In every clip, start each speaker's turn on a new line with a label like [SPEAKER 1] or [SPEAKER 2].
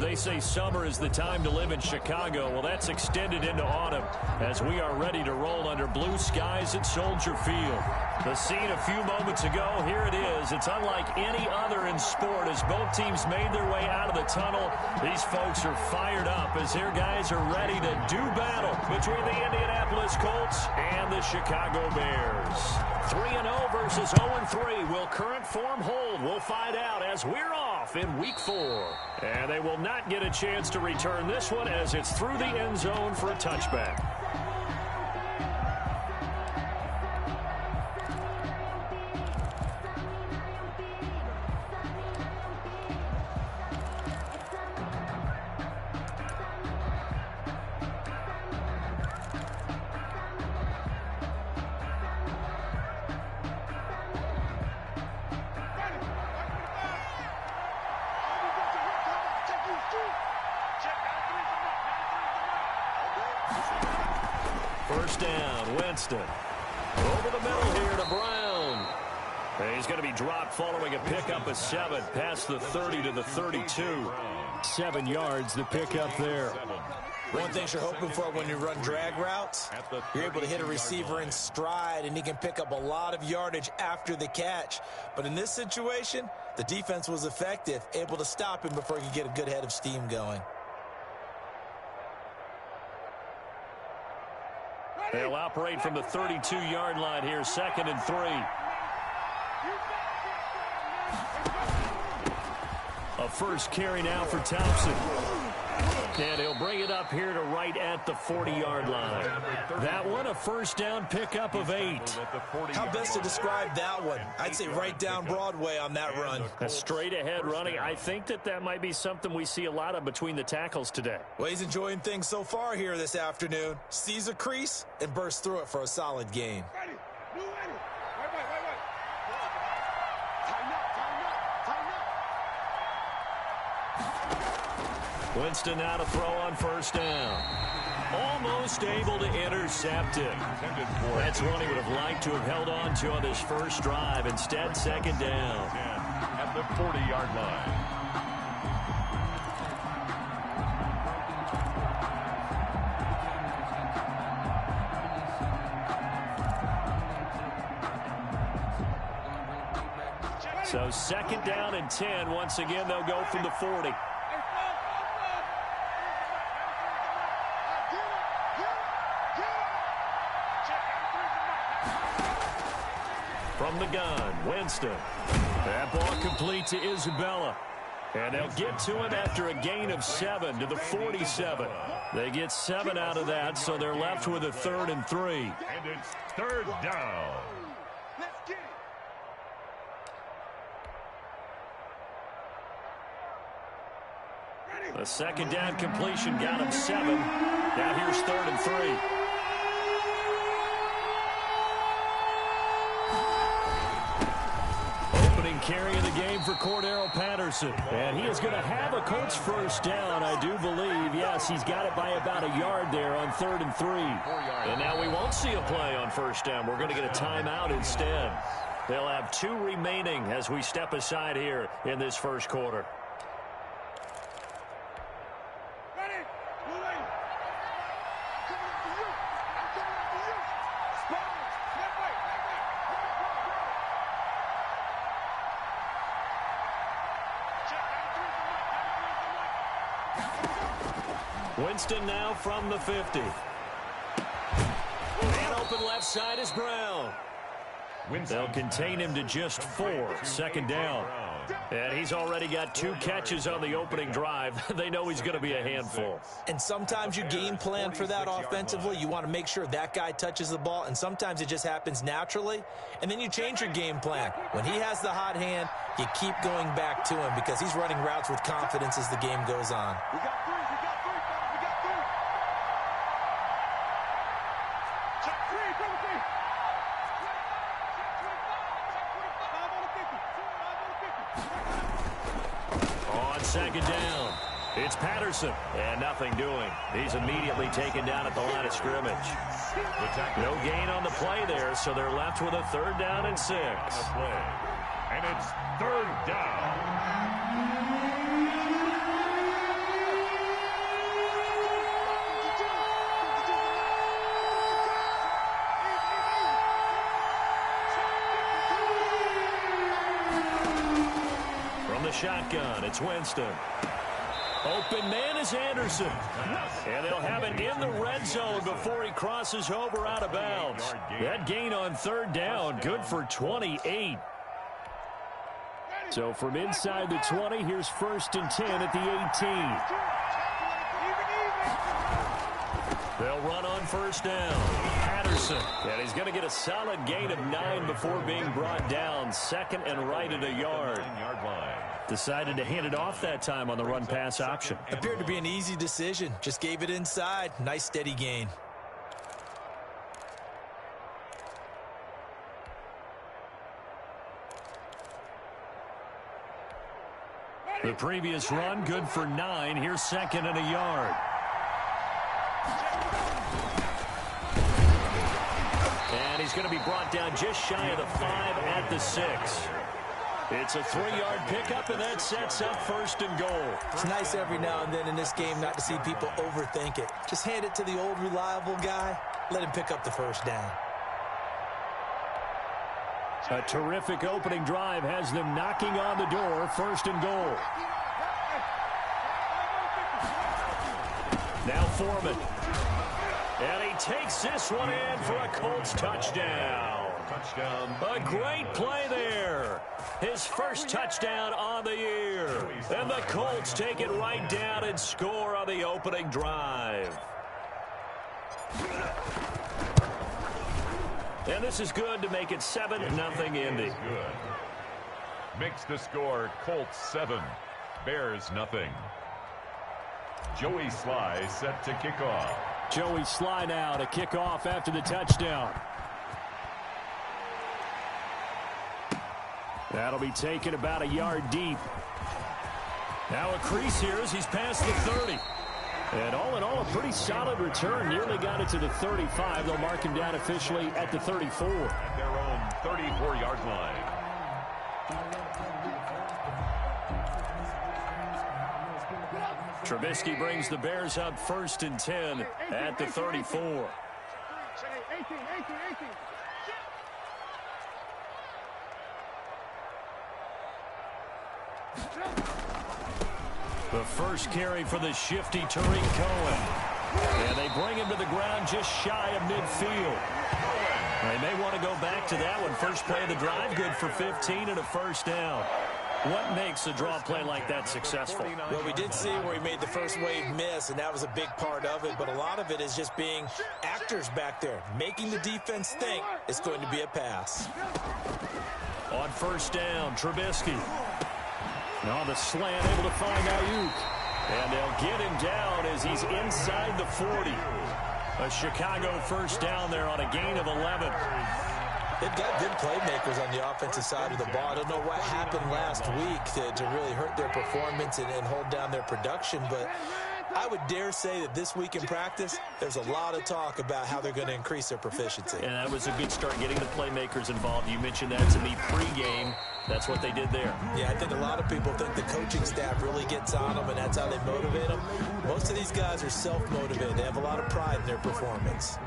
[SPEAKER 1] They say summer is the time to live in Chicago. Well, that's extended into autumn as we are ready to roll under blue skies at Soldier Field. The scene a few moments ago, here it is. It's unlike any other in sport as both teams made their way out of the tunnel. These folks are fired up as their guys are ready to do battle between the Indianapolis Colts and the Chicago Bears. 3-0 versus 0-3. Will current form hold? We'll find out as we're off in Week 4. And they will not get a chance to return this one as it's through the end zone for a touchback. First down, Winston. Over the middle here to Brown. And he's going to be dropped following a pickup of 7 past the 30 to the 32. 7 yards, the pickup there.
[SPEAKER 2] One thing you're hoping for when you run drag routes, you're able to hit a receiver in stride, and he can pick up a lot of yardage after the catch. But in this situation, the defense was effective, able to stop him before he could get a good head of steam going.
[SPEAKER 1] They'll operate from the 32-yard line here, 2nd and 3. A first carry now for Thompson. And he'll bring it up here to right at the 40-yard line. That one, a first down pickup of 8.
[SPEAKER 2] How best to describe that one? I'd say right down Broadway on that run.
[SPEAKER 1] A straight-ahead running. I think that might be something we see a lot of between the tackles today.
[SPEAKER 2] Well, he's enjoying things so far here this afternoon. Sees a crease and bursts through it for a solid gain.
[SPEAKER 1] Winston now to throw on first down. Almost able to intercept it. That's one he would have liked to have held on to on this first drive. Instead, 2nd down.
[SPEAKER 3] At the 40-yard line.
[SPEAKER 1] So 2nd down and 10. Once again, they'll go from the 40. From the gun, Winston. That ball complete to Isabella. And they'll get to him after a gain of 7 to the 47. They get 7 out of that, so they're left with a 3rd and 3.
[SPEAKER 3] And it's 3rd down.
[SPEAKER 1] The 2nd down completion got him 7. Now here's 3rd and 3. Carry of the game for Cordero Patterson. And he is going to have a Colts first down, I do believe. Yes, he's got it by about a yard there on 3rd and 3. And now we won't see a play on first down. We're going to get a timeout instead. They'll have 2 remaining as we step aside here in this first quarter. Winston now from the 50. And open left side is Brown. They'll contain him to just 4. 2nd down. And he's already got 2 catches on the opening drive. They know he's going to be a handful.
[SPEAKER 2] And sometimes you game plan for that offensively. You want to make sure that guy touches the ball, and sometimes it just happens naturally. And then you change your game plan. When he has the hot hand, you keep going back to him because he's running routes with confidence as the game goes on.
[SPEAKER 1] On 2nd down, it's Patterson, and nothing doing. He's immediately taken down at the line of scrimmage. No gain on the play there, so they're left with a 3rd down and 6.
[SPEAKER 3] And it's 3rd down.
[SPEAKER 1] the shotgun. It's Winston. Open man is Anderson. And they'll have it in the red zone before he crosses over out of bounds. That gain on third down, good for 28. So from inside the 20, here's 1st and 10 at the 18. They'll run on 1st down. Patterson. And he's going to get a solid gain of 9 before being brought down. 2nd and right at a yard. Decided to hand it off that time on the run-pass option.
[SPEAKER 2] Appeared to be an easy decision. Just gave it inside. Nice steady gain.
[SPEAKER 1] The previous run, good for 9. Here's 2nd and a yard. And he's going to be brought down just shy of the 5 at the 6. It's a 3-yard pickup, and that sets up 1st and goal.
[SPEAKER 2] It's nice every now and then in this game not to see people overthink it. Just hand it to the old reliable guy. Let him pick up the 1st down.
[SPEAKER 1] A terrific opening drive has them knocking on the door. 1st and goal. Now Foreman. And he takes this one in for a Colts touchdown. A great play there. His first touchdown on the year. And the Colts take it right down and score on the opening drive. And this is good to make it 7-0 Indy.
[SPEAKER 3] Makes the score Colts 7, Bears nothing. Joey Sly set to kick off.
[SPEAKER 1] Joey Sly now to kick off after the touchdown. That'll be taken about a yard deep. Now a crease here as he's past the 30. And all in all, a pretty solid return. Nearly got it to the 35. They'll mark him down officially at the 34.
[SPEAKER 3] At their own 34-yard line.
[SPEAKER 1] Trubisky brings the Bears up 1st and 10 at the 34. The first carry for the shifty Tariq Cohen. And they bring him to the ground just shy of midfield. They may want to go back to that one. First play of the drive, good for 15 and a 1st down. What makes a draw play like that successful?
[SPEAKER 2] Well, we did see where he made the first wave miss, and that was a big part of it. But a lot of it is just being actors back there, making the defense think it's going to be a pass.
[SPEAKER 1] On 1st down, Trubisky. On the slant, able to find Ayuk. And they'll get him down as he's inside the 40. A Chicago 1st down there on a gain of 11.
[SPEAKER 2] They've got good playmakers on the offensive side of the ball. I don't know what happened last week to really hurt their performance and hold down their production, but I would dare say that this week in practice, there's a lot of talk about how they're going to increase their proficiency.
[SPEAKER 1] And that was a good start, getting the playmakers involved. You mentioned that to me pregame. That's what they did there.
[SPEAKER 2] Yeah, I think a lot of people think the coaching staff really gets on them, and that's how they motivate them. Most of these guys are self-motivated. They have a lot of pride in their performance.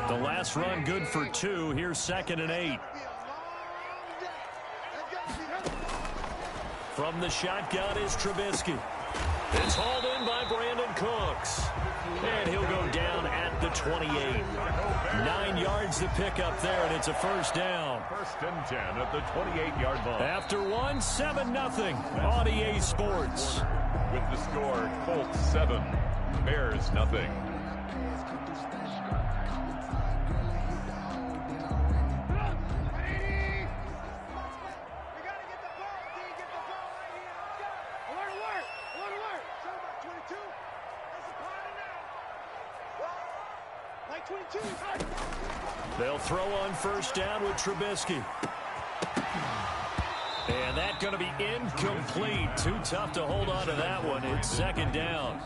[SPEAKER 1] The last run, good for 2. Here's 2nd and 8. From the shotgun is Trubisky. It's hauled in by Brandon Cooks. And he'll go down at the 28. 9 yards to pick up there, and it's a 1st down.
[SPEAKER 3] 1st and 10 at the 28-yard line.
[SPEAKER 1] After one, 7-0 on EA Sports.
[SPEAKER 3] With the score, Colts 7, Bears nothing.
[SPEAKER 1] They'll throw on 1st down with Trubisky. And that's going to be incomplete. Too tough to hold on to that one. It's 2nd down.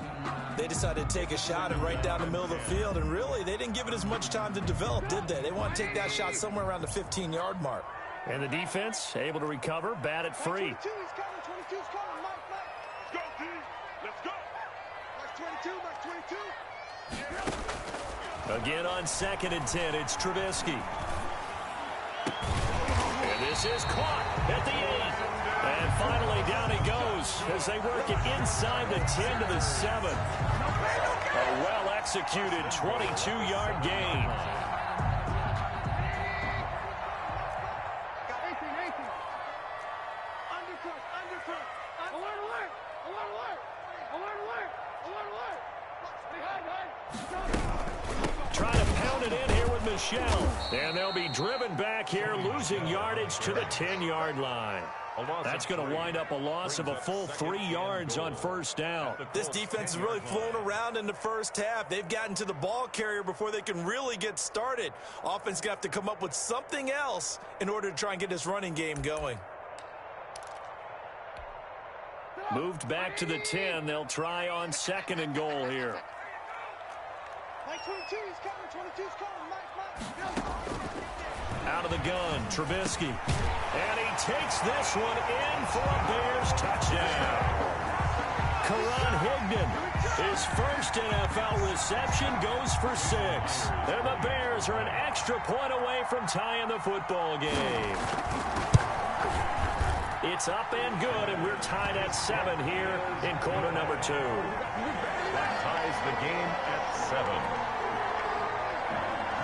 [SPEAKER 2] They decided to take a shot and right down the middle of the field, and really, they didn't give it as much time to develop, did they? They want to take that shot somewhere around the 15-yard mark.
[SPEAKER 1] And the defense able to recover, bat it free.
[SPEAKER 4] 22's coming, 22's coming, Mike. Let's go, team. Let's go. Mike 22, Mike 22.
[SPEAKER 1] Again on 2nd and 10, it's Trubisky. And this is caught at the 8. And finally, down he goes as they work it inside the 10 to the 7. A well-executed 22-yard gain. Trying to pound it in here with Michelle. And they'll be driven back here, losing yardage to the 10-yard line. That's going to wind up a loss of a full 3 yards on first down.
[SPEAKER 2] This defense is really flown around in the first half. They've gotten to the ball carrier before they can really get started. Offense going to have to come up with something else in order to try and get this running game going.
[SPEAKER 1] Moved back to the 10. They'll try on 2nd and goal here.
[SPEAKER 4] Mike 22 is coming. 22's coming. Mike.
[SPEAKER 1] Out of the gun, Trubisky. And he takes this one in for a Bears touchdown. Karan Higdon, his first NFL reception, goes for 6. And the Bears are an extra point away from tying the football game. It's up and good, and we're tied at 7 here in quarter number 2.
[SPEAKER 3] That ties the game at 7.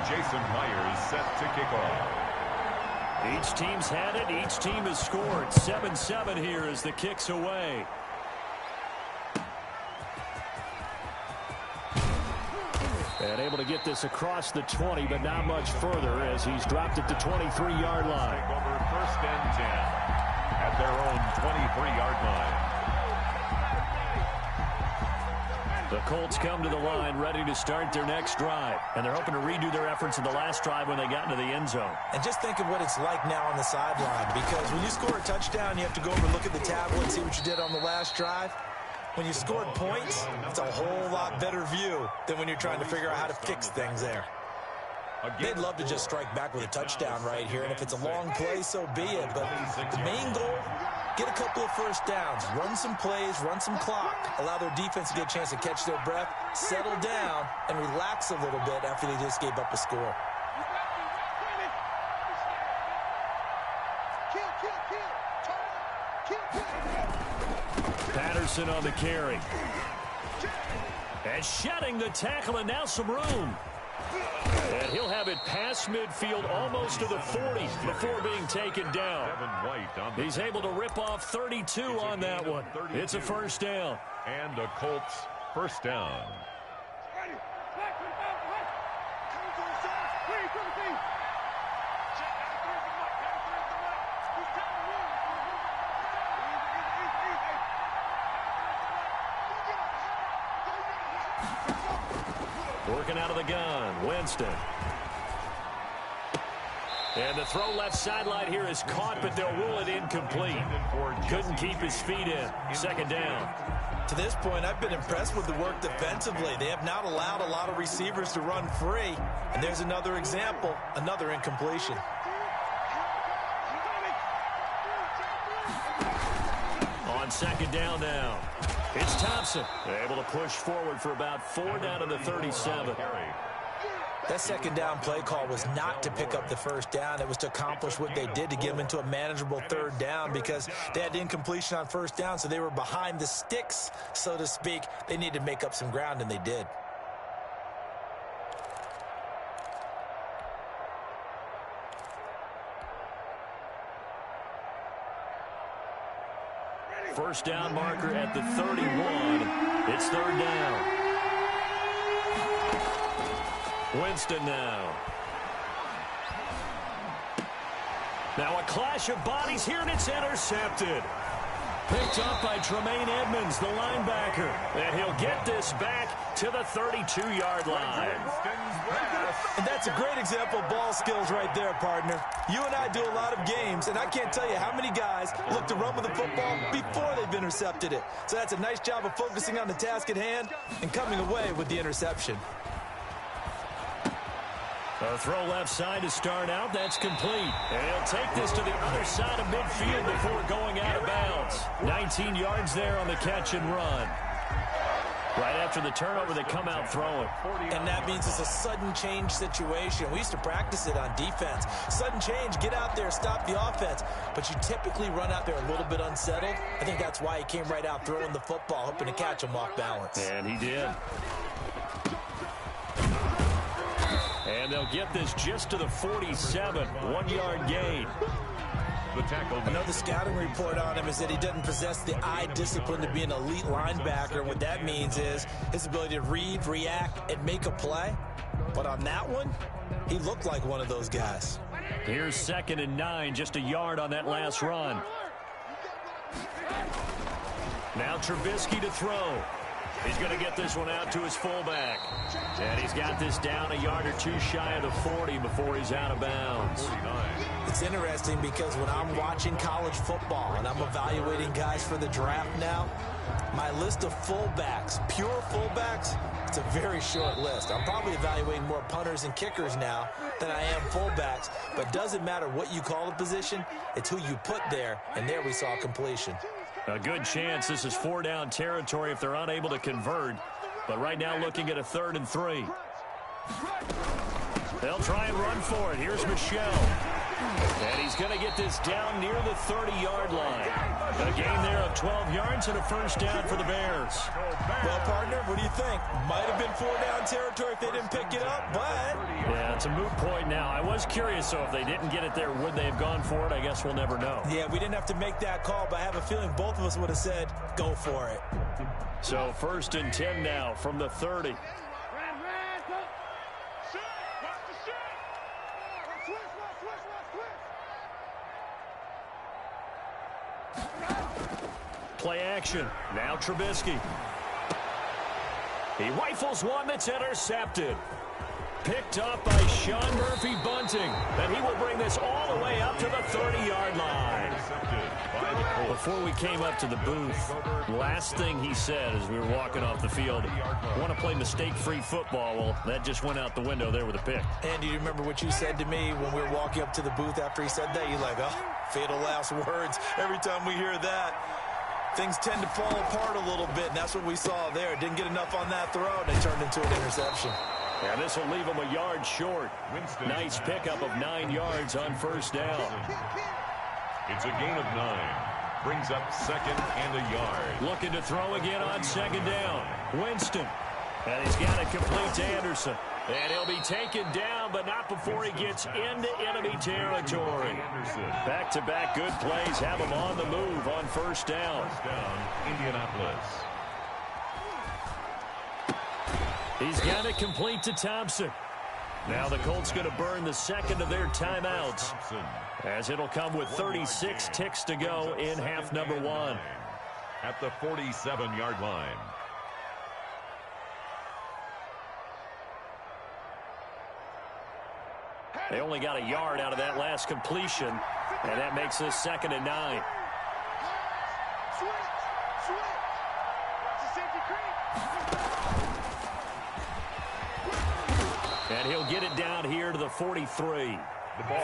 [SPEAKER 3] Jason Myers set to kick off.
[SPEAKER 1] Each team's had it. Each team has scored. 7-7 here as the kick's away. And able to get this across the 20, but not much further as he's dropped it to 23-yard line.
[SPEAKER 3] Take over 1st and 10 at their own 23-yard line.
[SPEAKER 1] The Colts come to the line ready to start their next drive. And they're hoping to redo their efforts in the last drive when they got into the end zone.
[SPEAKER 2] And just think of what it's like now on the sideline, because when you score a touchdown, you have to go over and look at the tablet and see what you did on the last drive. When you scored points, it's a whole lot better view than when you're trying to figure out how to fix things there. They'd love to just strike back with a touchdown right here, and if it's a long play, so be it. But the main goal, get a couple of first downs, run some plays, run some clock, allow their defense to get a chance to catch their breath, settle down, and relax a little bit after they just gave up a score.
[SPEAKER 1] Patterson on the carry. And shedding the tackle, and now some room. And he'll have it past midfield almost to the 40 before being taken down. He's able to rip off 32 on that one. It's a first down.
[SPEAKER 3] And a Colts first down.
[SPEAKER 1] Working out of the gun, Winston. And the throw left sideline here is caught, but they'll rule it incomplete. Couldn't keep his feet in. 2nd down.
[SPEAKER 2] To this point, I've been impressed with the work defensively. They have not allowed a lot of receivers to run free. And there's another example, another incompletion.
[SPEAKER 1] On 2nd down now. It's Thompson. Able to push forward for about 4 down to the 37.
[SPEAKER 2] That 2nd down play call was not to pick up the first down. It was to accomplish what they did, to get them into a manageable 3rd down, because they had incompletion on 1st down, so they were behind the sticks, so to speak. They needed to make up some ground, and they did.
[SPEAKER 1] First down marker at the 31. It's 3rd down. Winston now. Now a clash of bodies here, and it's intercepted. Picked up by Tremaine Edmonds, the linebacker. And he'll get this back to the 32-yard line.
[SPEAKER 2] And that's a great example of ball skills right there, partner. You and I do a lot of games, and I can't tell you how many guys look to run with the football before they've intercepted it. So that's a nice job of focusing on the task at hand and coming away with the interception.
[SPEAKER 1] A throw left side to start out. That's complete. And he'll take this to the other side of midfield before going out of bounds. 19 yards there on the catch and run. Right after the turnover, they come out throwing.
[SPEAKER 2] And that means it's a sudden change situation. We used to practice it on defense. Sudden change, get out there, stop the offense. But you typically run out there a little bit unsettled. I think that's why he came right out throwing the football, hoping to catch him off balance.
[SPEAKER 1] And he did. And they'll get this just to the 47, 1-yard gain.
[SPEAKER 3] The tackle.
[SPEAKER 2] Another scouting report on him is that he doesn't possess the eye discipline to be an elite linebacker. What that means is his ability to read, react, and make a play. But on that one, he looked like one of those guys.
[SPEAKER 1] Here's 2nd and 9, just a yard on that last run. Now Trubisky to throw. He's going to get this one out to his fullback. And he's got this down a yard or two shy of the 40 before he's out of bounds.
[SPEAKER 2] It's interesting because when I'm watching college football and I'm evaluating guys for the draft now, my list of fullbacks, pure fullbacks, it's a very short list. I'm probably evaluating more punters and kickers now than I am fullbacks. But it doesn't matter what you call the position, it's who you put there. And there we saw completion.
[SPEAKER 1] A good chance this is 4-down territory if they're unable to convert. But right now looking at a 3rd and 3. They'll try and run for it. Here's Michelle. And he's going to get this down near the 30-yard line. A gain there of 12 yards and a first down for the Bears.
[SPEAKER 2] Well, partner, what do you think? Might have been 4-down territory if they didn't pick it up, but...
[SPEAKER 1] Yeah, it's a moot point now. I was curious, so if they didn't get it there, would they have gone for it? I guess we'll never know.
[SPEAKER 2] Yeah, we didn't have to make that call, but I have a feeling both of us would have said, go for it.
[SPEAKER 1] So 1st and 10 now from the 30. Play action. Now Trubisky. He rifles one that's intercepted. Picked up by Sean Murphy-Bunting. And he will bring this all the way up to the 30-yard line. Before we came up to the booth, last thing he said as we were walking off the field, I want to play mistake-free football. Well, that just went out the window there with a pick.
[SPEAKER 2] And do you remember what you said to me when we were walking up to the booth after he said that? You're like, oh, fatal last words. Every time we hear that, things tend to fall apart a little bit, and that's what we saw there. Didn't get enough on that throw, and it turned into an interception.
[SPEAKER 1] And this will leave him a yard short. Nice pickup of 9 yards on first down.
[SPEAKER 3] It's a gain of 9. Brings up 2nd and a yard.
[SPEAKER 1] Looking to throw again on 2nd down. Winston. And he's got it complete to Anderson. And he'll be taken down, but not before he gets into enemy territory. Back-to-back good plays have him on the move on first down.
[SPEAKER 3] First down, Indianapolis.
[SPEAKER 1] He's got it complete to Thompson. Now the Colts going to burn the 2nd of their timeouts, as it'll come with 36 ticks to go in half number 1.
[SPEAKER 3] At the 47-yard line.
[SPEAKER 1] They only got a yard out of that last completion, and that makes this 2nd and 9. And he'll get it down here to the 43.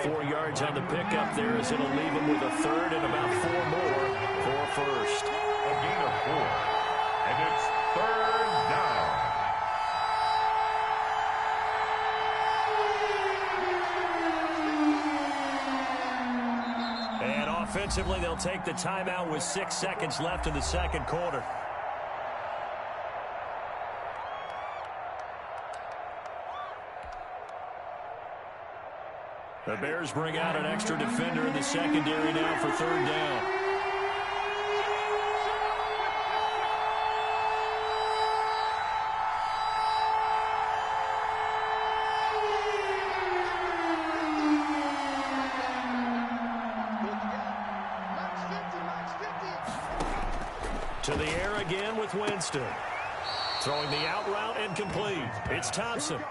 [SPEAKER 1] 4 yards on the pickup there, as it'll leave him with a 3rd and about 4 more for first.
[SPEAKER 3] A gain of 4. And it's 3rd down.
[SPEAKER 1] And offensively, they'll take the timeout with 6 seconds left in the second quarter. The Bears bring out an extra defender in the secondary now for 3rd down. To the air again with Winston. Throwing the out route incomplete. It's Thompson.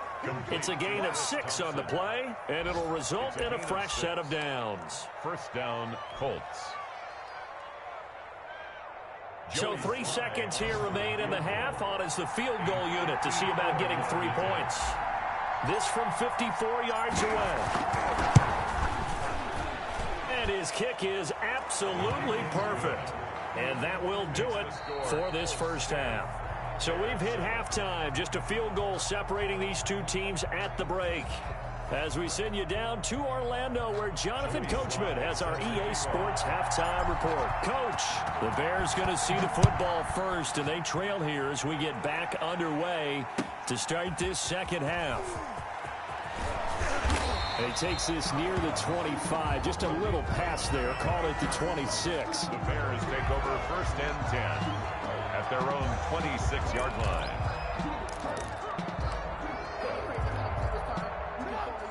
[SPEAKER 1] It's a gain of 6 on the play, and it'll result in a fresh set of downs.
[SPEAKER 3] First down, Colts.
[SPEAKER 1] So 3 seconds here remain in the half. On is the field goal unit to see about getting 3 points. This from 54 yards away. And his kick is absolutely perfect. And that will do it for this first half. So we've hit halftime. Just a field goal separating these two teams at the break. As we send you down to Orlando, where Jonathan Coachman has our EA Sports halftime report. Coach, the Bears going to see the football first, and they trail here as we get back underway to start this second half. And he takes this near the 25, just a little pass there, call it the 26.
[SPEAKER 3] The Bears take over first and 10 at their own 26-yard line.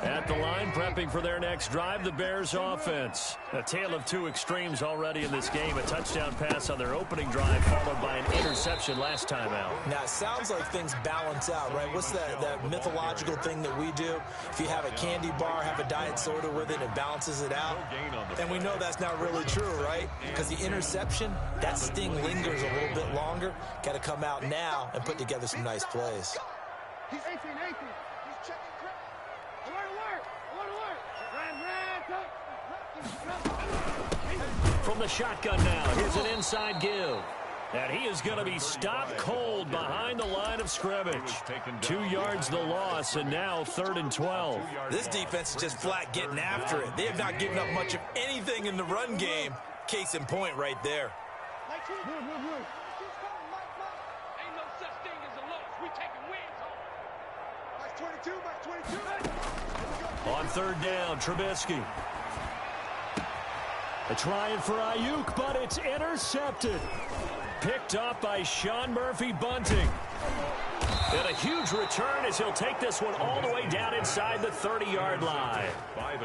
[SPEAKER 1] At the line, prepping for their next drive, the Bears offense. A tale of two extremes already in this game. A touchdown pass on their opening drive, followed by an interception last time out.
[SPEAKER 2] Now, it sounds like things balance out, right? What's that mythological thing that we do? If you have a candy bar, have a diet soda with it, it balances it out. And we know that's not really true, right? Because the interception, that sting lingers a little bit longer. Got to come out now and put together some nice plays.
[SPEAKER 4] He's 18. He's checking crap. Alert.
[SPEAKER 1] From the shotgun now, here's an inside give. And he is going to be stopped cold behind the line of scrimmage. 2 yards the loss, and now 3rd and 12.
[SPEAKER 2] This defense is just flat getting after it. They have not given up much of anything in the run game. Case in point right there.
[SPEAKER 4] Ain't no such thing as a loss. We taking wins home. Max 22.
[SPEAKER 1] On 3rd down, Trubisky. They're trying for Ayuk, but it's intercepted. Picked off by Sean Murphy-Bunting. And a huge return as he'll take this one all the way down inside the 30-yard line.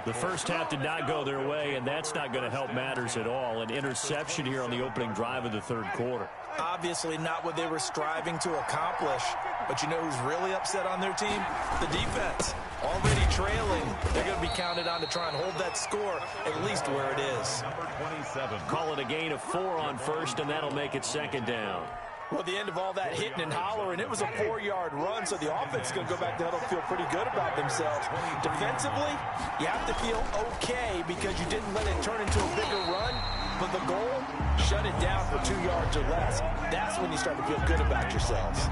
[SPEAKER 1] The first half did not go their way, and that's not going to help matters at all. An interception here on the opening drive of the 3rd quarter.
[SPEAKER 2] Obviously not what they were striving to accomplish. But you know who's really upset on their team? The defense. Already trailing. They're going to be counted on to try and hold that score at least where it is.
[SPEAKER 3] Number 27.
[SPEAKER 1] Call it a gain of 4 on first, and that'll make it 2nd down.
[SPEAKER 2] Well, the end of all that hitting and hollering, it was a 4-yard run, so the offense is going to go back to huddle and feel pretty good about themselves. Defensively, you have to feel okay because you didn't let it turn into a bigger run, but the goal, shut it down for 2 yards or less. That's when you start to feel good about yourselves.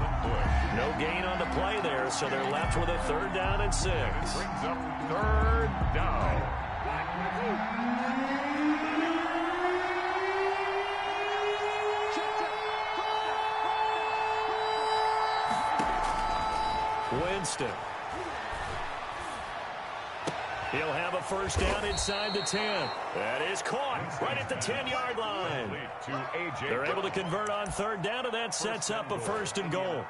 [SPEAKER 1] No gain on the play there, so they're left with a 3rd down and 6.
[SPEAKER 3] Brings up 3rd down.
[SPEAKER 1] Winston. He'll have a 1st down inside the 10. That is caught right at the 10-yard line. They're able to convert on 3rd down, and that sets up a 1st and goal.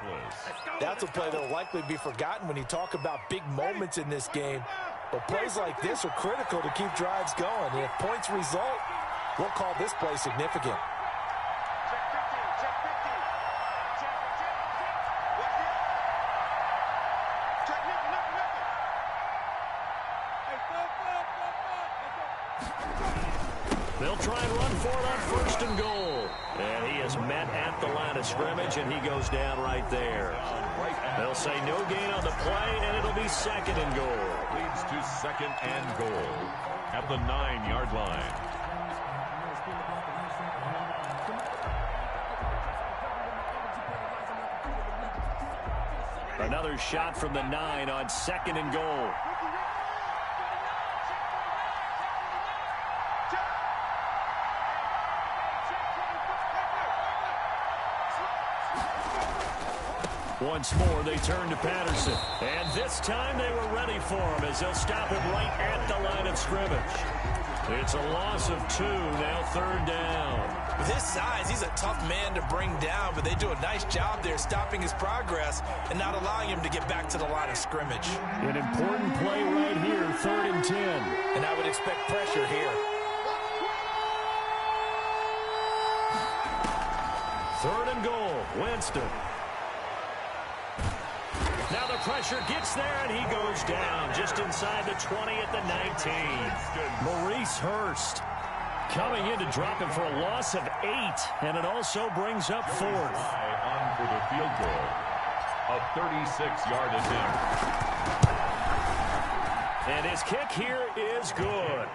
[SPEAKER 2] That's a play that will likely be forgotten when you talk about big moments in this game. But plays like this are critical to keep drives going. And if points result, we'll call this play significant.
[SPEAKER 1] They'll try and run for it on 1st and goal. And he is met at the line of scrimmage, and he goes down right there. They'll say no gain on the play, and it'll be 2nd and goal.
[SPEAKER 3] Leads to 2nd and goal at the 9-yard line.
[SPEAKER 1] Another shot from the 9 on 2nd and goal. Once more, they turn to Patterson. And this time they were ready for him as they'll stop him right at the line of scrimmage. It's a loss of 2, now 3rd down.
[SPEAKER 2] With his size, he's a tough man to bring down, but they do a nice job there stopping his progress and not allowing him to get back to the line of scrimmage.
[SPEAKER 1] An important play right here, 3rd and 10.
[SPEAKER 2] And I would expect pressure here.
[SPEAKER 1] 3rd and goal, Winston. Now the pressure gets there, and he goes down just inside the 20 at the 19. Maurice Hurst coming in to drop him for a loss of 8, and it also brings up 4th.
[SPEAKER 3] On for the field goal. A 36-yard attempt.
[SPEAKER 1] And his kick here is good.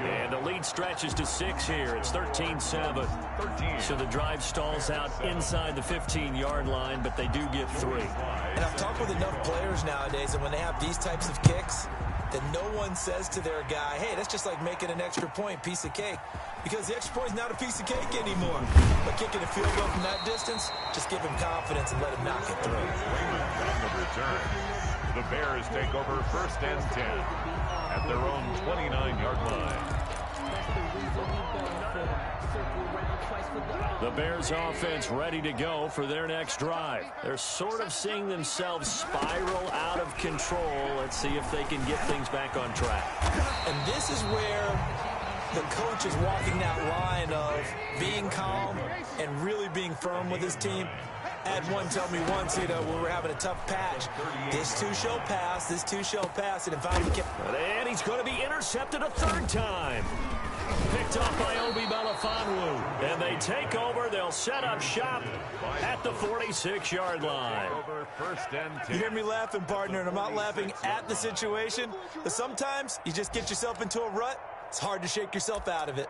[SPEAKER 1] And the lead stretches to 6 here. It's 13-7. So the drive stalls out inside the 15-yard line, but they do get 3.
[SPEAKER 2] And I've talked with enough players nowadays, and when they have these types of kicks, that no one says to their guy, hey, that's just like making an extra point, piece of cake. Because the extra point is not a piece of cake anymore. But kicking a field goal from that distance, just give him confidence and let him knock it through.
[SPEAKER 3] On the return, the Bears take over 1st and 10 at their own 29-yard line.
[SPEAKER 1] The Bears offense ready to go for their next drive. They're sort of seeing themselves spiral out of control. Let's see if they can get things back on track.
[SPEAKER 2] And this is where the coach is walking that line of being calm and really being firm with his team. I had one tell me once, when we're having a tough patch, this too shall pass, this too shall pass. And if I can...
[SPEAKER 1] And he's going to be intercepted a 3rd time. Picked up by Obi Melifonwu. And they take over. They'll set up shop at the 46-yard line.
[SPEAKER 2] You hear me laughing, partner, and I'm not laughing at the situation. But sometimes you just get yourself into a rut. It's hard to shake yourself out of it.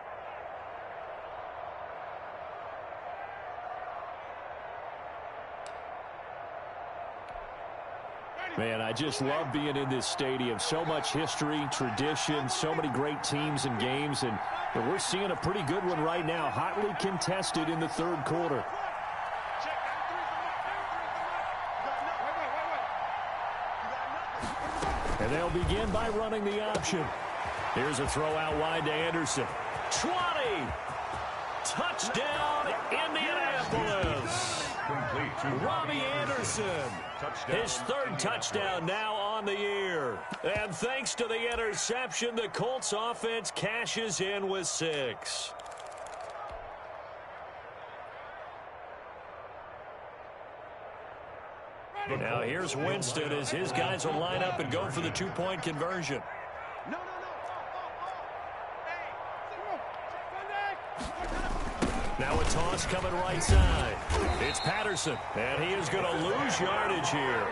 [SPEAKER 1] Man, I just love being in this stadium. So much history, tradition, so many great teams and games, and we're seeing a pretty good one right now, hotly contested in the 3rd quarter. And they'll begin by running the option. Here's a throw out wide to Anderson. 20! Touchdown, Indianapolis! Robbie Anderson, his 3rd touchdown now on the year. And thanks to the interception, the Colts offense cashes in with 6. Now here's Winston as his guys will line up and go for the 2-point conversion. Now a toss coming right side. It's Patterson, and he is going to lose yardage here.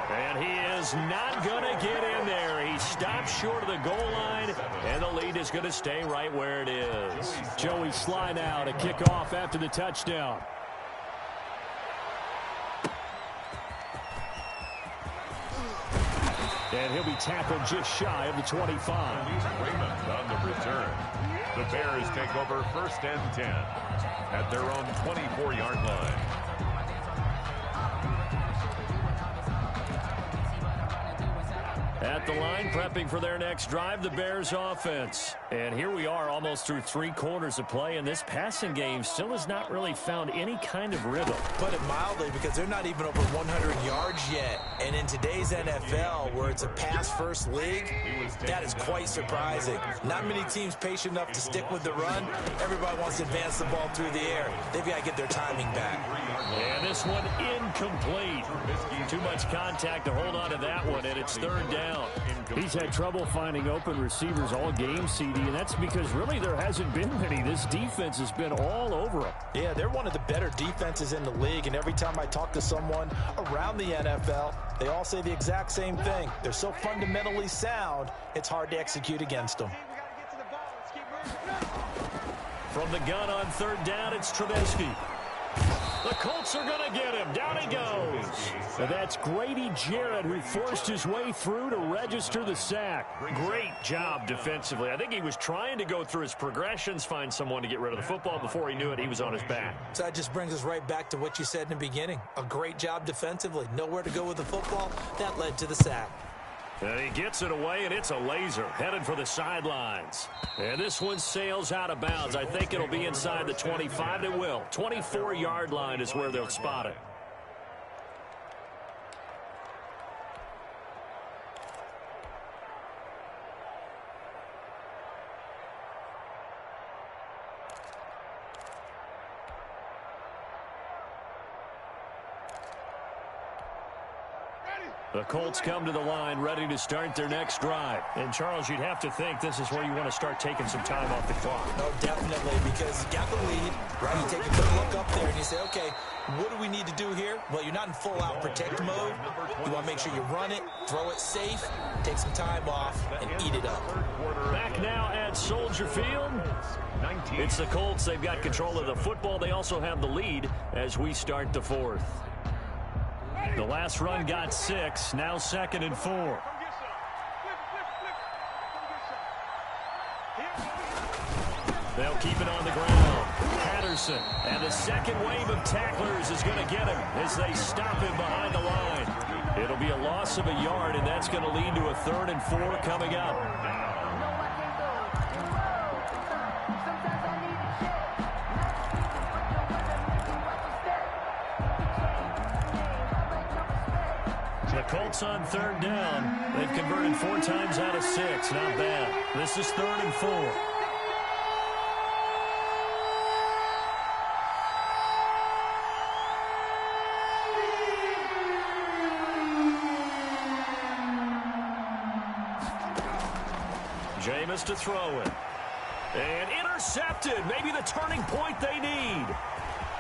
[SPEAKER 1] And he is not going to get in there. He stops short of the goal line, and the lead is going to stay right where it is. Joey Sly now to kick off after the touchdown. And he'll be tackled just shy of the 25.
[SPEAKER 3] Raymond on the return. The Bears take over 1st and 10 at their own 24-yard line.
[SPEAKER 1] At the line, prepping for their next drive, the Bears offense. And here we are almost through 3 quarters of play, and this passing game still has not really found any kind of rhythm.
[SPEAKER 2] Put it mildly, because they're not even over 100 yards yet. And in today's NFL, where it's a pass-first league, that is quite surprising. Not many teams patient enough to stick with the run. Everybody wants to advance the ball through the air. They've got to get their timing back.
[SPEAKER 1] And this one incomplete. Too much contact to hold on to that one, and it's 3rd down.
[SPEAKER 5] He's had trouble finding open receivers all game, CD, and that's because really there hasn't been many. This defense has been all over him.
[SPEAKER 2] Yeah, they're one of the better defenses in the league, and every time I talk to someone around the NFL, they all say the exact same thing. They're so fundamentally sound, it's hard to execute against them.
[SPEAKER 1] From the gun on 3rd down, it's Trubisky. The Colts are going to get him. Down he goes.
[SPEAKER 5] And that's Grady Jarrett who forced his way through to register the sack.
[SPEAKER 1] Great job defensively. I think he was trying to go through his progressions, find someone to get rid of the football. Before he knew it, he was on his back.
[SPEAKER 2] So that just brings us right back to what you said in the beginning. A great job defensively. Nowhere to go with the football. That led to the sack.
[SPEAKER 1] And he gets it away, and it's a laser headed for the sidelines. And this one sails out of bounds. I think it'll be inside the 25. It will. 24-yard line is where they'll spot it. The Colts come to the line ready to start their next drive.
[SPEAKER 5] And, Charles, you'd have to think this is where you want to start taking some time off the clock.
[SPEAKER 2] No, definitely, because you got the lead, right? You take a good look up there and you say, okay, what do we need to do here? Well, you're not in full-out protect mode. You want to make sure you run it, throw it safe, take some time off, and eat it up.
[SPEAKER 1] Back now at Soldier Field. It's the Colts. They've got control of the football. They also have the lead as we start the fourth. The last run got 6, now 2nd and 4. They'll keep it on the ground. Patterson, and the second wave of tacklers is going to get him as they stop him behind the line. It'll be a loss of a yard, and that's going to lead to a 3rd and 4 coming up. The Colts on 3rd down. They've converted 4 times out of 6. Not bad. This is 3rd and 4. Jameis to throw it. And intercepted. Maybe the turning point they need.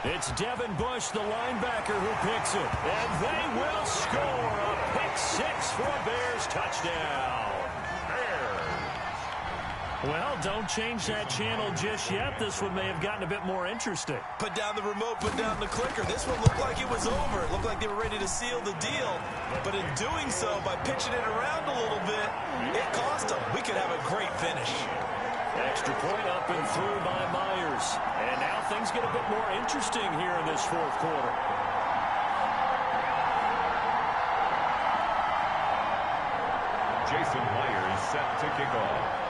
[SPEAKER 1] It's Devin Bush, the linebacker, who picks it. And they will score a pick 6 for a Bears touchdown. Bears. Well, don't change that channel just yet. This one may have gotten a bit more interesting.
[SPEAKER 2] Put down the remote, put down the clicker. This one looked like it was over. It looked like they were ready to seal the deal. But in doing so, by pitching it around a little bit, it cost them. We could have a great finish.
[SPEAKER 1] Extra point up and through by Myers. And now things get a bit more interesting here in this 4th quarter.
[SPEAKER 3] Jason Myers set to kick off.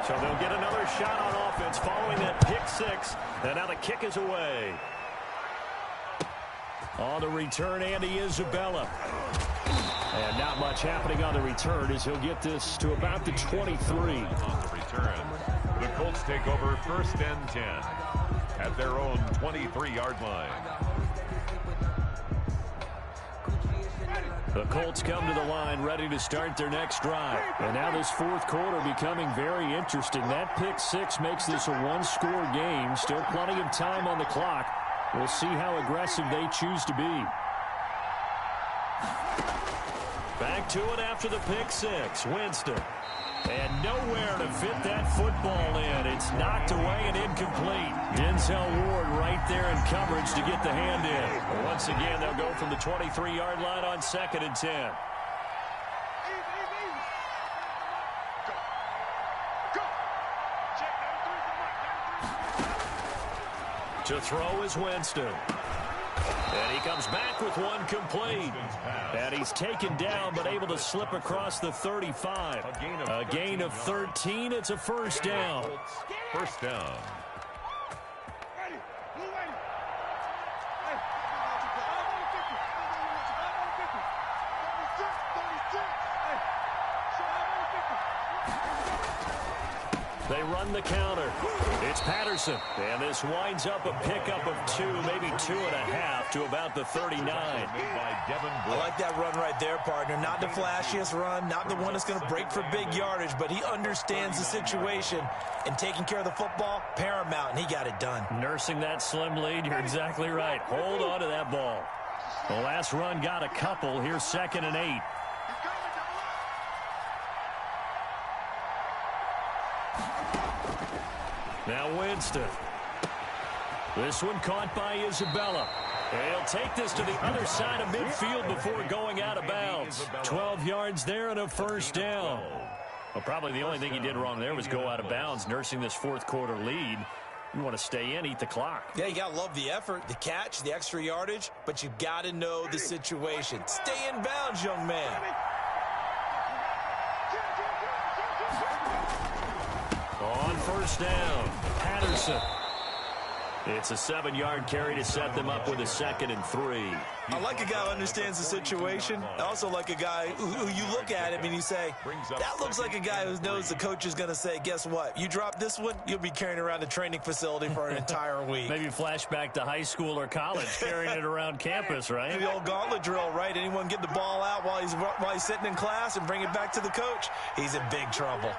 [SPEAKER 5] So they'll get another shot on offense following that pick 6. And now the kick is away.
[SPEAKER 1] On the return, Andy Isabella.
[SPEAKER 5] And not much happening on the return as he'll get this to about the 23.
[SPEAKER 3] On the return, the Colts take over 1st and 10 at their own 23-yard line.
[SPEAKER 1] The Colts come to the line ready to start their next drive.
[SPEAKER 5] And now this 4th quarter becoming very interesting. That pick 6 makes this a 1-score game. Still plenty of time on the clock. We'll see how aggressive they choose to be.
[SPEAKER 1] Back to it after the pick 6. Winston. And nowhere to fit that football in. It's knocked away and incomplete. Denzel Ward right there in coverage to get the hand in. Once again, they'll go from the 23-yard line on 2nd and 10. To throw is Winston. And he comes back with one complete. And he's taken down but able to slip across the 35. A gain of 13. It's a 1st down.
[SPEAKER 3] 1st down.
[SPEAKER 1] They run the counter. It's Patterson. And this winds up a pickup of 2, maybe 2.5 to about the 39.
[SPEAKER 2] I like that run right there, partner. Not the flashiest run, not the one that's going to break for big yardage, but he understands the situation, and taking care of the football, paramount, and he got it done.
[SPEAKER 1] Nursing that slim lead, you're exactly right. Hold on to that ball. The last run got a couple. Here's 2nd and 8. Now Winston. This one caught by Isabella. And he'll take this to the other side of midfield before going out of bounds. 12 yards there and a 1st down. Well, probably the only thing he did wrong there was go out of bounds, nursing this 4th quarter lead. You want to stay in, eat the clock.
[SPEAKER 2] Yeah, you got to love the effort, the catch, the extra yardage, but you got to know the situation. Stay in bounds, young man. On
[SPEAKER 1] 1st down, Patterson. It's a 7-yard carry to set them up with a 2nd and 3.
[SPEAKER 2] I like a guy who understands the situation. I also like a guy who you look at him and you say, that looks like a guy who knows the coach is going to say, guess what? You drop this one, you'll be carrying around the training facility for an entire week.
[SPEAKER 1] Maybe flashback to high school or college, carrying it around campus, right?
[SPEAKER 2] The old gauntlet drill, right? Anyone get the ball out while he's sitting in class and bring it back to the coach? He's in big trouble.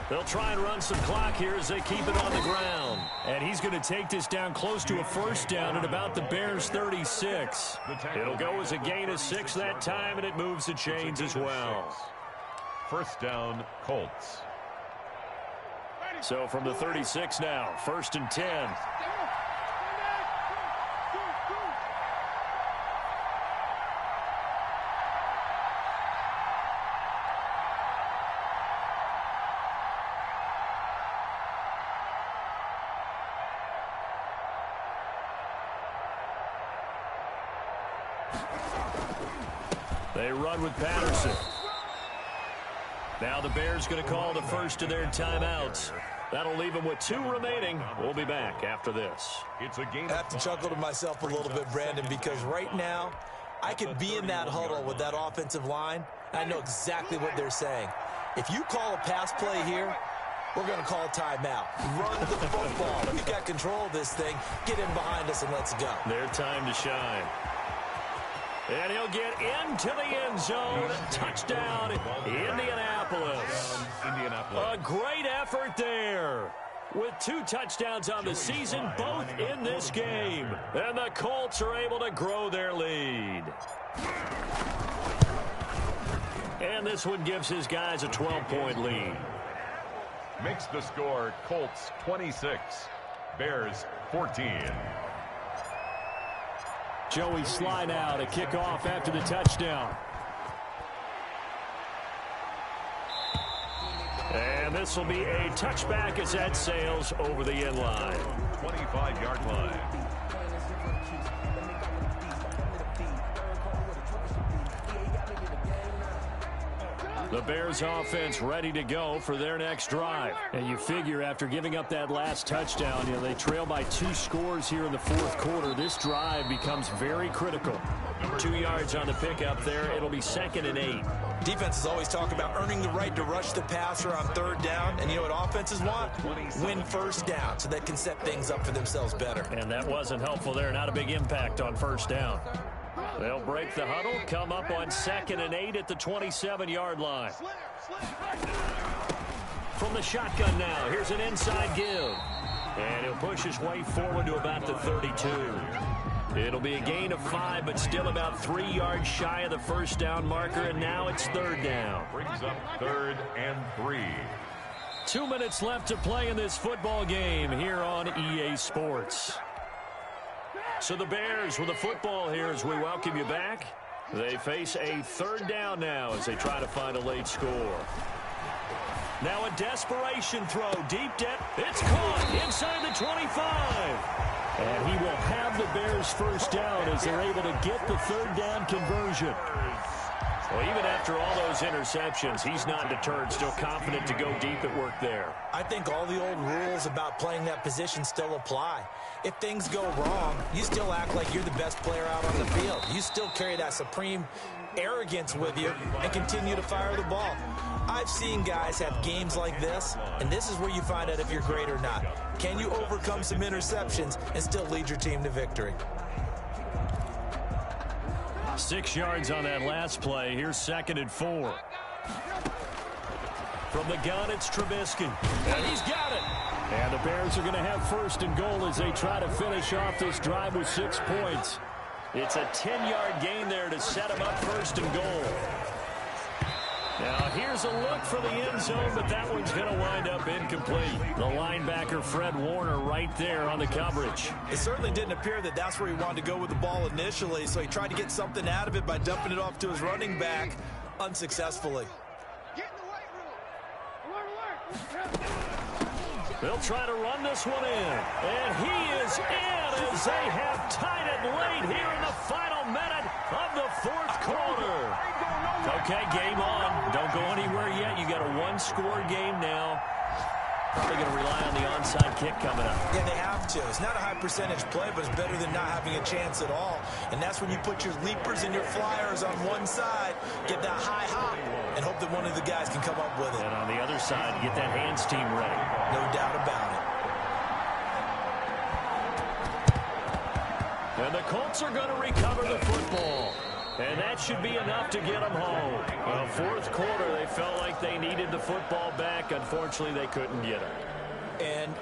[SPEAKER 1] They'll try and run some clock here as they keep it on the ground. And he's going to take this down close to a 1st down at about the Bears' 36. It'll go as a gain of 6 that time, and it moves the chains as well.
[SPEAKER 3] 1st down, Colts.
[SPEAKER 1] So from the 36 now, 1st and 10. They run with Patterson. Now the Bears going to call the first of their timeouts. That'll leave them with 2 remaining. We'll be back after this.
[SPEAKER 3] It's a game.
[SPEAKER 2] I have to chuckle to myself a little bit, Brandon, because right now I could be in that huddle with that offensive line, and I know exactly what they're saying. If you call a pass play here, we're going to call a timeout. Run the football. We've got control of this thing. Get in behind us and let's go.
[SPEAKER 1] Their time to shine. And he'll get into the end zone. Touchdown, Indianapolis. A great effort there. With 2 touchdowns on the season, both in this game. And the Colts are able to grow their lead. And this one gives his guys a 12-point lead.
[SPEAKER 3] Makes the score Colts 26, Bears 14.
[SPEAKER 5] Joey Sly now to kick off after the touchdown.
[SPEAKER 1] And this will be a touchback as that sails over the end line.
[SPEAKER 3] 25-yard line.
[SPEAKER 1] The Bears offense ready to go for their next drive.
[SPEAKER 5] And you figure after giving up that last touchdown, they trail by 2 scores here in the 4th quarter. This drive becomes very critical.
[SPEAKER 1] 2 yards on the pickup there. It'll be 2nd and 8.
[SPEAKER 2] Defenses always talk about earning the right to rush the passer on 3rd down. And you know what offenses want? Win 1st down so they can set things up for themselves better.
[SPEAKER 1] And that wasn't helpful there. Not a big impact on 1st down. They'll break the huddle, come up on 2nd and 8 at the 27-yard line. From the shotgun now, here's an inside give. And he'll push his way forward to about the 32. It'll be a gain of 5, but still about 3 yards shy of the 1st down marker, and now it's 3rd down.
[SPEAKER 3] Brings up 3rd and 3.
[SPEAKER 1] 2 minutes left to play in this football game here on EA Sports. So the Bears with the football here as we welcome you back. They face a 3rd down now as they try to find a late score. Now a desperation throw, deep depth. It's caught inside the 25.
[SPEAKER 5] And he will have the Bears' 1st down as they're able to get the 3rd down conversion.
[SPEAKER 1] Well, even after all those interceptions, he's not deterred, still confident to go deep at work there.
[SPEAKER 2] I think all the old rules about playing that position still apply. If things go wrong, you still act like you're the best player out on the field. You still carry that supreme arrogance with you and continue to fire the ball. I've seen guys have games like this, and this is where you find out if you're great or not. Can you overcome some interceptions and still lead your team to victory?
[SPEAKER 1] 6 yards on that last play. Here's 2nd and 4. From the gun, it's Trubisky. And he's got it.
[SPEAKER 5] And the Bears are going to have 1st and goal as they try to finish off this drive with 6 points.
[SPEAKER 1] It's a 10-yard gain there to set him up 1st and goal. Now, here's a look for the end zone, but that one's going to wind up incomplete. The linebacker, Fred Warner, right there on the coverage.
[SPEAKER 2] It certainly didn't appear that that's where he wanted to go with the ball initially, so he tried to get something out of it by dumping it off to his running back unsuccessfully.
[SPEAKER 1] They'll try to run this one in. And he is in as they have tied it late here in the final minute of the 4th corner. Okay, game on. Don't go anywhere yet. You got a one-score game now. Probably going to rely on the onside kick coming up.
[SPEAKER 2] Yeah, they have to. It's not a high percentage play, but it's better than not having a chance at all. And that's when you put your leapers and your flyers on one side, get that high hop, and hope that one of the guys can come up with it.
[SPEAKER 1] And on the other side, get that hands team ready.
[SPEAKER 2] No doubt about it.
[SPEAKER 1] And the Colts are going to recover the football. And that should be enough to get them home. Well, fourth quarter, they felt like they needed the football back. Unfortunately, they couldn't get it.
[SPEAKER 2] And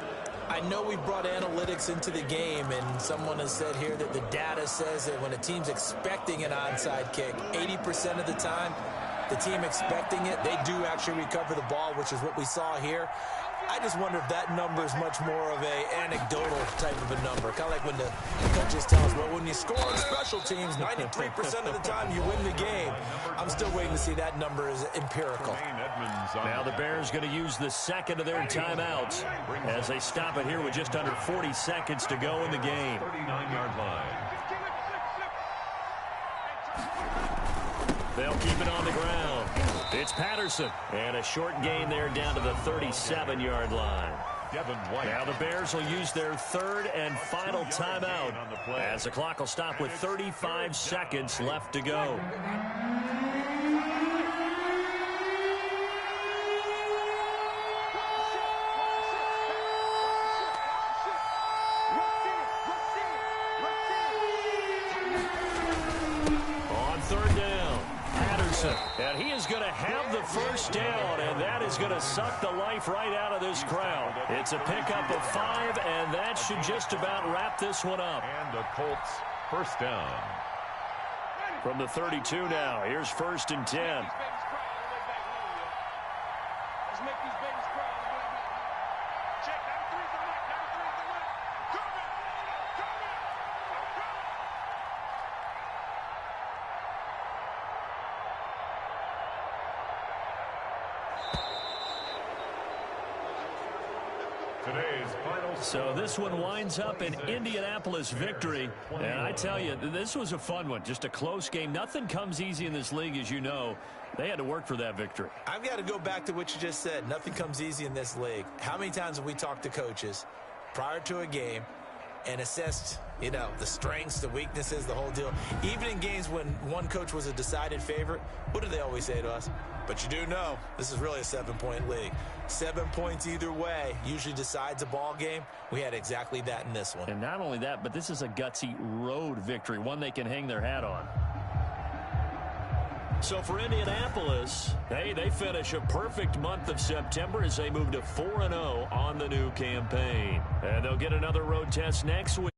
[SPEAKER 2] I know we brought analytics into the game, and someone has said here that the data says that when a team's expecting an onside kick, 80% of the time, the team expecting it, they do actually recover the ball, which is what we saw here. I just wonder if that number is much more of a anecdotal type of a number. Kind of like when the coaches tell us, well, when you score on special teams, 93% of the time you win the game. I'm still waiting to see that number is empirical.
[SPEAKER 1] Now the Bears going to use the second of their timeouts as they stop it here with just under 40 seconds to go in the game.
[SPEAKER 3] 39-yard line.
[SPEAKER 1] They'll keep it on the ground. It's Patterson. And a short gain there down to the 37-yard line. Now the Bears will use their third and final timeout as the clock will stop with 35 seconds left to go. On third down, Patterson. And he is going to have the first down, and that is going to suck the life right out of this crowd. It's a pickup of 5, and that should just about wrap this one up.
[SPEAKER 3] And the Colts first down.
[SPEAKER 1] From the 32 now, here's 1st and 10. So this one winds up an Indianapolis victory. And I tell you, this was a fun one. Just a close game. Nothing comes easy in this league, as you know. They had to work for that victory.
[SPEAKER 2] I've got to go back to what you just said. Nothing comes easy in this league. How many times have we talked to coaches prior to a game and assessed, you know, the strengths, the weaknesses, the whole deal? Even in games when one coach was a decided favorite, what do they always say to us? But you do know this is really a 7-point league. 7 points either way usually decides a ball game. We had exactly that in this one.
[SPEAKER 1] And not only that, but this is a gutsy road victory, one they can hang their hat on. So for Indianapolis, hey, they finish a perfect month of September as they move to 4-0 on the new campaign. And they'll get another road test next week.